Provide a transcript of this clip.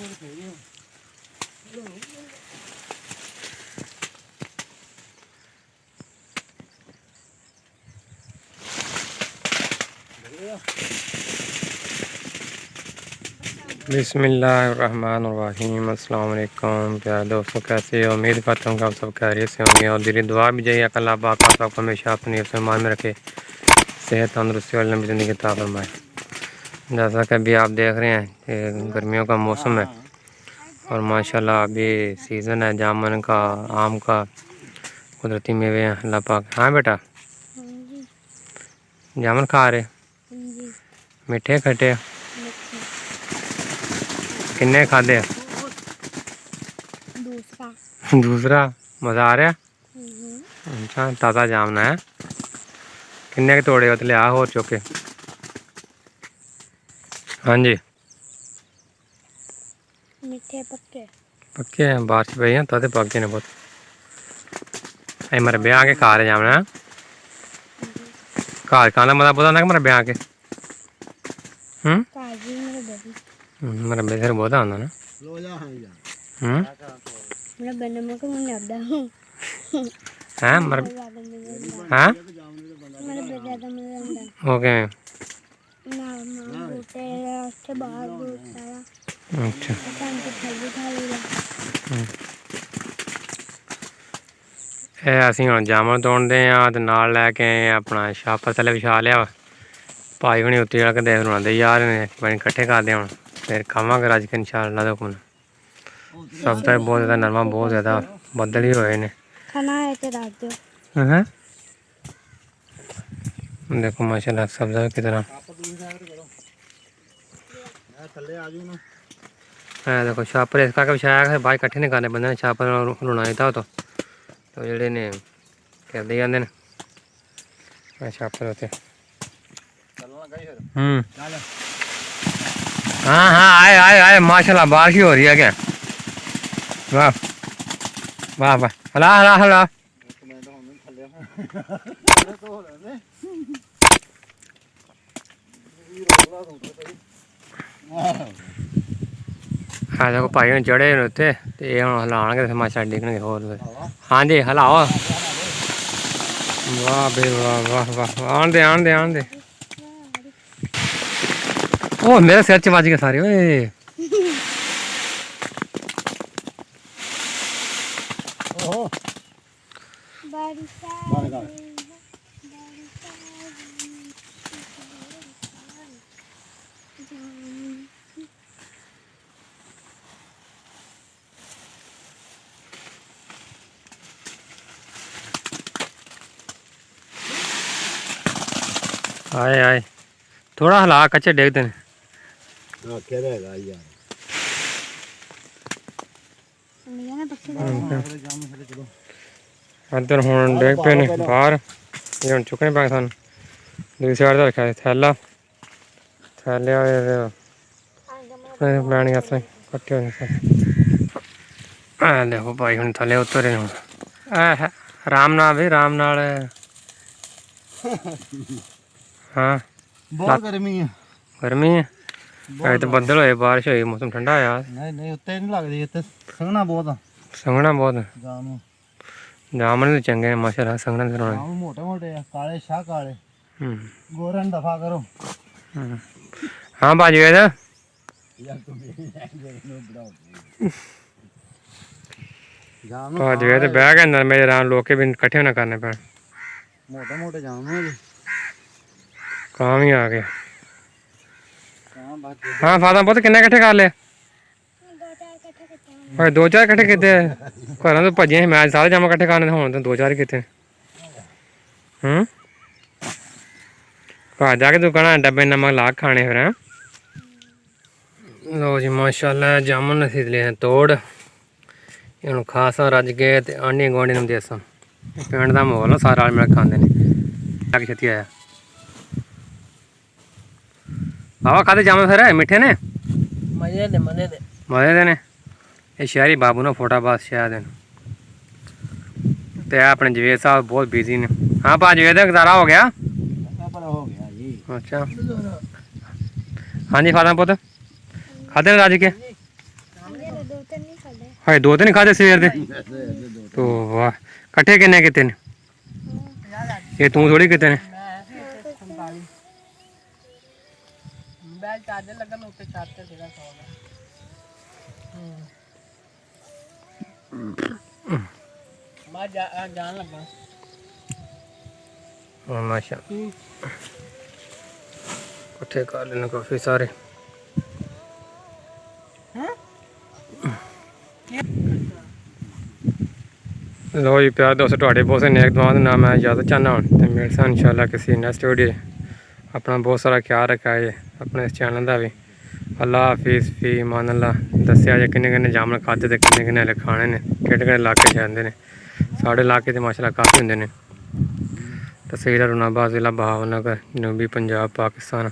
बिस्मिल्लाहिर्रहमानिर्रहीम। अस्सलाम वालेकुम प्यारे दोस्तों, कैसे हो? उम्मीद करता हूँ कि आप सब खैरियत से होंगे और दिली दुआ भी चाहिए कि अल्लाह पाक आप सबको हमेशा अपनी ईमान में रखे, सेहत तंदुरुस्ती और लंबी ज़िंदगी अता फरमाए। जैसा कि अभी आप देख रहे हैं कि गर्मियों का मौसम है और माशाल्लाह अभी सीज़न है जामुन का, आम का, कुदरती मेवे हैं अल्लाह पाक। हाँ बेटा, जामुन खा रहे? मीठे खट्टे किन्ने खादे? दूसरा मज़ा आ रहा? अच्छा, ताज़ा जामुन है। किन्ने के तोड़े हो तो लिया हो चुके? हाँ जी, मीठे पक्के पक्के हैं। बारिश पई है तो पक्के ने बहुत। अरे मेरे ब्याह के खा रहे जामुन है। घर खाना मज़ा पता ना मेरे ब्याह के। मेरे बेसर बहुत आंदा ना। हैं मर हैं ओके। अच्छा ਅਸੀਂ ਹੁਣ ਜਾਮਣ ਤੋੜਦੇ ਆ ਤੇ ਨਾਲ ਲੈ ਕੇ ਆਪਣਾ ਛਾਪਰ ਥੱਲੇ ਵਿਛਾ ਲਿਆ। ਭਾਈ ਹੁਣੀ ਉੱਤੇ ਜਾ ਕੇ ਦੇਖ ਰੁਲਾਉਂਦੇ ਯਾਰ ਨੇ ਬਣ ਇਕੱਠੇ ਕਰਦੇ ਹੁਣ ਫਿਰ ਖਾਵਾਂਗੇ ਰੱਜ ਕੇ ਇਨਸ਼ਾਅੱਲਾ ਦਾ ਹੁਕਮ। सब तो बहुत ज़्यादा नरमा, बहुत ज़्यादा बदल ही हुए ने। खाना है तो डाल दो। हाँ देखो माशाल्लाह सब्ज़ा की तरह। हाँ देखो छापर इसका के बिछाया है भाई, इकट्ठे नहीं करने बंदे ने छापर रुनाई था तो जेडे ने कर दे जाते हैं छापर होते। हाँ हाँ आए आए आए माशाल्लाह बारिश हो रही है क्या? वाह वाह वाह, हला हला हला। हाँ देखो भाई हम चढ़े उत्ते ते हम हिलाणगे माशा डिगणगे होर। हाँ जी हिलाओ। वाह बे वाह वाह वाह, आन दे आन दे आन दे। ओ मेरे सिर च बज गए सारे। ओए आए आए थोड़ा हिला कच्चे डेगते हैं। इधर हूँ डेग पे ने बाहर ये हूँ चुकने पे सन दूसरी साइड तो रखा थैला थैले बनाने कट्टे होने सन। देखो भाई हूँ थले उतरे हूँ आराम नाल भी आराम नाल। हाँ बहुत गर्मी है। गर्मी है अजे तो बदल होए बारिश हुई मौसम ठंडा आया। नहीं नहीं उत्ते नहीं लगदी, उत्ते संघना बहुत है। संघना बहुत जामुन जामुन तो चंगे ने माशाल्लाह। संघना तो जामुन मोटे मोटे है, काले शाह काले। गोरन दफा करो। हाँ बाजी गए थे बाजी गए थे बह के अंदर मेरे राम लोग के भी इकट्ठे ना करने पैन। मोटे मोटे जामुन काम ही आ गया। हाँ फादा पुत किन्ने इकट्ठे कर ले? दो चार इकट्ठे किते घर तो भजे मैं सारे जाम इकट्ठे करने हूँ तो दो चार ही किते। घर जाके दुकान डब्बे नमक लाग खाने फिर। लो जी माशाल्लाह जामुन खरीद लिए हैं तोड़ इन खासा रज गए तो आंढी गुआढ़ी ने देसा पिंड का माहौल सारा मिल खाते हैं। लग छेती आया बाबा खाते जामुन फिर मिठे ने मजे ने मजे ने मजे ने। ये शहरी बाबू ने फोटा बात शायद तो अपने जवेद साहब बहुत बिजी ने। हाँ भा जवेद गुजारा हो गया? हो गया जी। अच्छा हाँ जी फादा पुत खाते रज के हाए दो तो नहीं खाते सवेर दे तो वाह कट्ठे किन्ने किते ने ये तू थोड़ी किते ने जान लगा माशा कट्ठे कर लेने काफ़ी सारे लो जी प्यार दोस्तों थोड़े बहुत नेक दुआ ना मैं इजाज़त चाहना हूँ तो मिलता इंशाल्लाह किसी नेक्स्ट वीडियो अपना बहुत सारा ख्याल रखा है अपने इस चैनल का भी अल्लाह हाफिज़ फी मान अल्लाह दसिया जे किन्ने किन्ने जामन खाते तो किन्ने किन्ने खाने ने केह्ड़े इलाके आंदे ने साढ़े इलाके तो माशाल्लाह काफ़ी होंदे ने तहसील रुनाबाद ज़िला बहावलनगर जनूबी पंजाब पाकिस्तान।